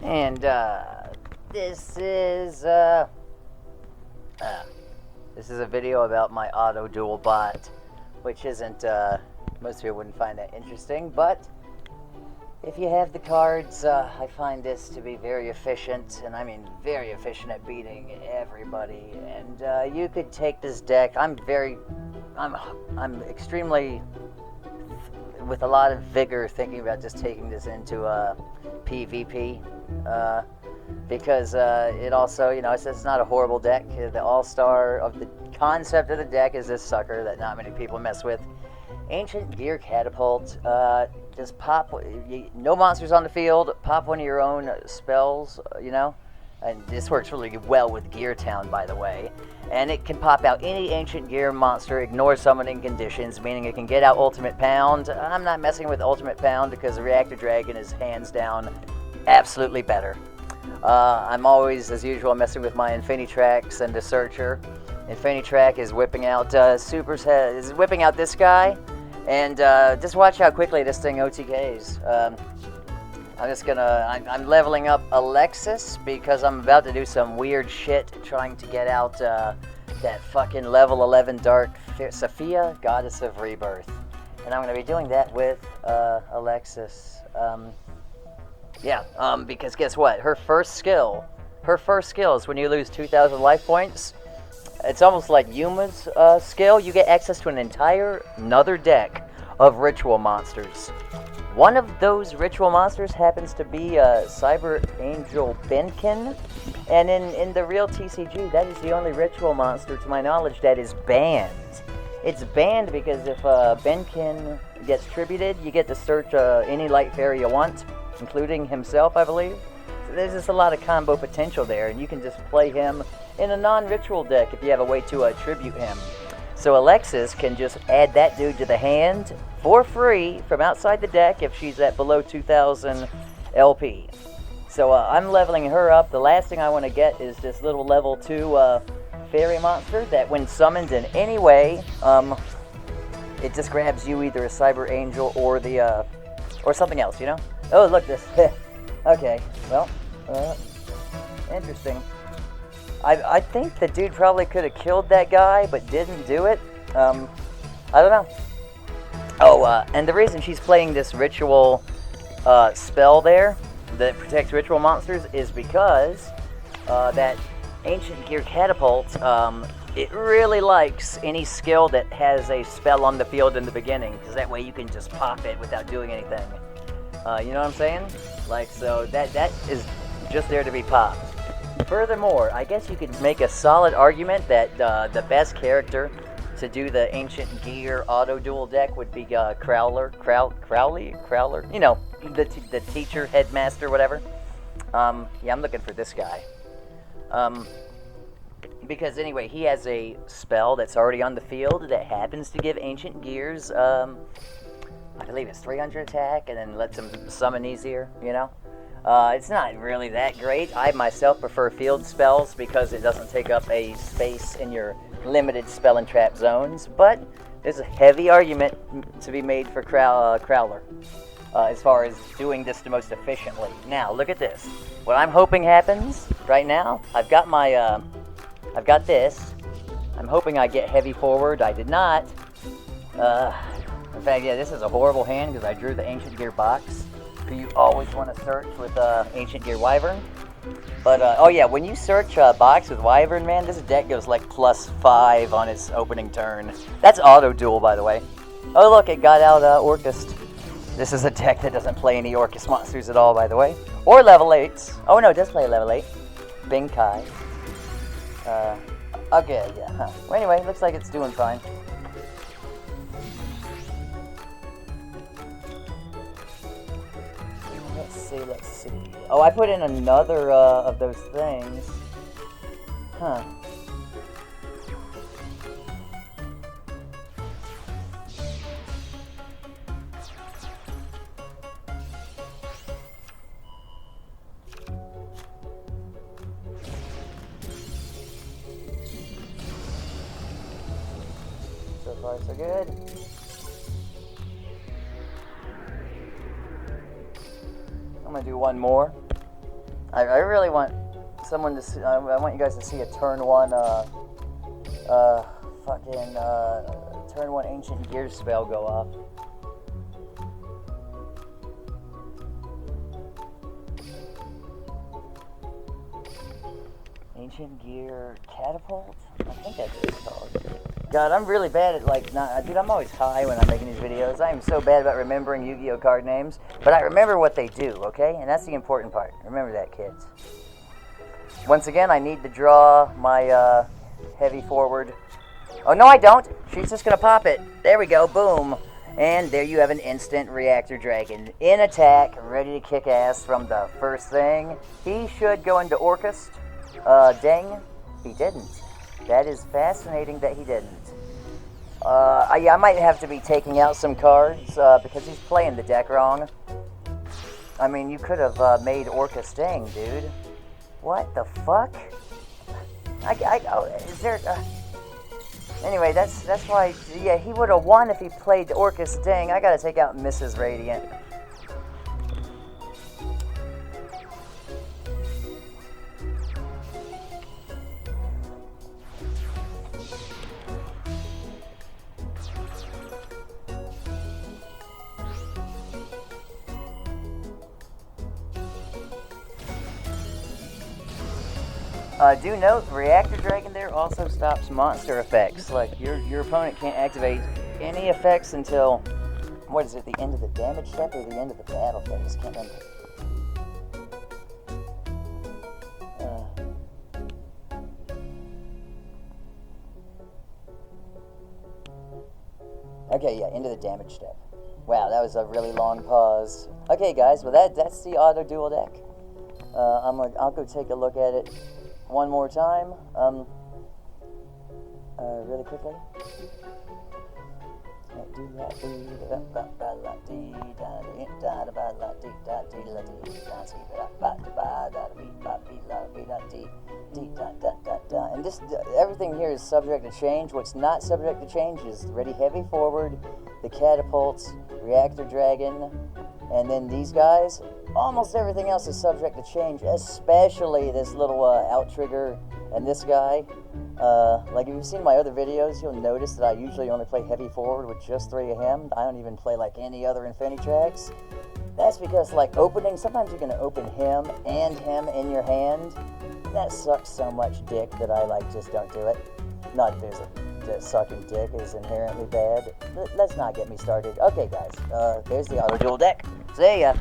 And this is a video about my Auto-Duel bot, which isn't, most people wouldn't find that interesting, but if you have the cards, I find this to be very efficient, and I mean very efficient at beating everybody. And you could take this deck. I'm extremely, with a lot of vigor, thinking about just taking this into PvP, because it also, you know, it's not a horrible deck. The all-star of the concept of the deck is this sucker that not many people mess with. Ancient Gear Catapult. Just pop, no monsters on the field, pop one of your own spells, you know? And this works really well with Gear Town, by the way. And it can pop out any Ancient Gear monster, ignore summoning conditions, meaning it can get out Ultimate Pound. I'm not messing with Ultimate Pound because the Reactor Dragon is hands down absolutely better. I'm always, as usual, messing with my Infinitracks and the Searcher. Infinitrack is whipping out is whipping out this guy. And just watch how quickly this thing OTKs. I'm leveling up Alexis because I'm about to do some weird shit trying to get out that fucking level 11 Dark Sophia, Goddess of Rebirth. And I'm going to be doing that with Alexis. Because guess what? Her first skill is when you lose 2,000 life points. It's almost like Yuma's skill. You get access to another deck of ritual monsters. One of those ritual monsters happens to be Cyber Angel Benkin, and in the real TCG, that is the only ritual monster, to my knowledge, that is banned. It's banned because if Benkin gets tributed, you get to search any light fairy you want, including himself, I believe. So there's just a lot of combo potential there, and you can just play him in a non-ritual deck if you have a way to tribute him. So Alexis can just add that dude to the hand for free from outside the deck if she's at below 2,000 LP. So I'm leveling her up. The last thing I want to get is this little level 2 fairy monster that when summoned in any way, it just grabs you, either a Cyber Angel or the or something else, you know? Oh, look, this. Okay, well, interesting. I think the dude probably could have killed that guy, but didn't do it. I don't know. Oh, and the reason she's playing this ritual spell there that protects ritual monsters is because that Ancient Gear Catapult, it really likes any skill that has a spell on the field in the beginning, because that way you can just pop it without doing anything. You know what I'm saying? Like, so that is just there to be popped. Furthermore, I guess you could make a solid argument that the best character to do the Ancient Gear Auto-Duel deck would be Crowley, you know, the teacher, headmaster, whatever. Yeah, I'm looking for this guy. Because anyway, he has a spell that's already on the field that happens to give Ancient Gears, I believe it's 300 attack, and then lets him summon easier, you know? It's not really that great. I myself prefer field spells because it doesn't take up a space in your limited spell and trap zones, but there's a heavy argument to be made for Crowler as far as doing this the most efficiently. Now, look at this. What I'm hoping happens right now, I've got my, I've got this. I'm hoping I get heavy forward. I did not. In fact, yeah, this is a horrible hand because I drew the Ancient Gear box. You always want to search with Ancient Gear Wyvern. But, oh yeah, when you search box with Wyvern, man, this deck goes like +5 on its opening turn. That's Auto-Duel, by the way. Oh, look, it got out Orcust. This is a deck that doesn't play any Orcust monsters at all, by the way. Or level 8s. Oh, no, it does play level 8. Bing Kai. Okay, yeah. Huh. Well, anyway, looks like it's doing fine. Let's see. Oh, I put in another of those things. Huh. So far, so good. I'm gonna do one more. I really want someone to see, I want you guys to see a turn 1, turn 1 Ancient Gear spell go off. Ancient Gear Catapult? I think that's what it's called. God, I'm really bad at, like, dude, I'm always high when I'm making these videos. I am so bad about remembering Yu-Gi-Oh card names, but I remember what they do, okay? And that's the important part. Remember that, kids. Once again, I need to draw my, heavy forward. Oh, no, I don't. She's just gonna pop it. There we go, boom. And there you have an instant Reactor Dragon. In attack, ready to kick ass from the first thing. He should go into Orcust Ding. He didn't. That is fascinating that he didn't. Yeah, I might have to be taking out some cards because he's playing the deck wrong. I mean, you could have made Orcust Ding, dude. What the fuck? Is there... Anyway, that's why... Yeah, he would have won if he played Orcust Ding. I gotta take out Mrs. Radiant. Do note, Reactor Dragon there also stops monster effects. Like, your opponent can't activate any effects until, what is it, the end of the damage step or the end of the battle phase? Can't remember. Okay, yeah, into the damage step. Wow, that was a really long pause. Okay, guys, well that's the Auto-Duel deck. I'll go take a look at it one more time, really quickly. And this, everything here is subject to change. What's not subject to change is Ready Heavy Forward, the Catapults, Reactor Dragon, and then these guys. Almost everything else is subject to change, especially this little out trigger and this guy. Like, if you've seen my other videos, you'll notice that I usually only play heavy forward with just 3 of him. I don't even play like any other Infinitracks. That's because, like, opening, sometimes you're going to open him and him in your hand. That sucks so much dick that I, like, just don't do it. Not that sucking dick is inherently bad. Let's not get me started. Okay, guys, there's the Auto-Duel deck. See ya.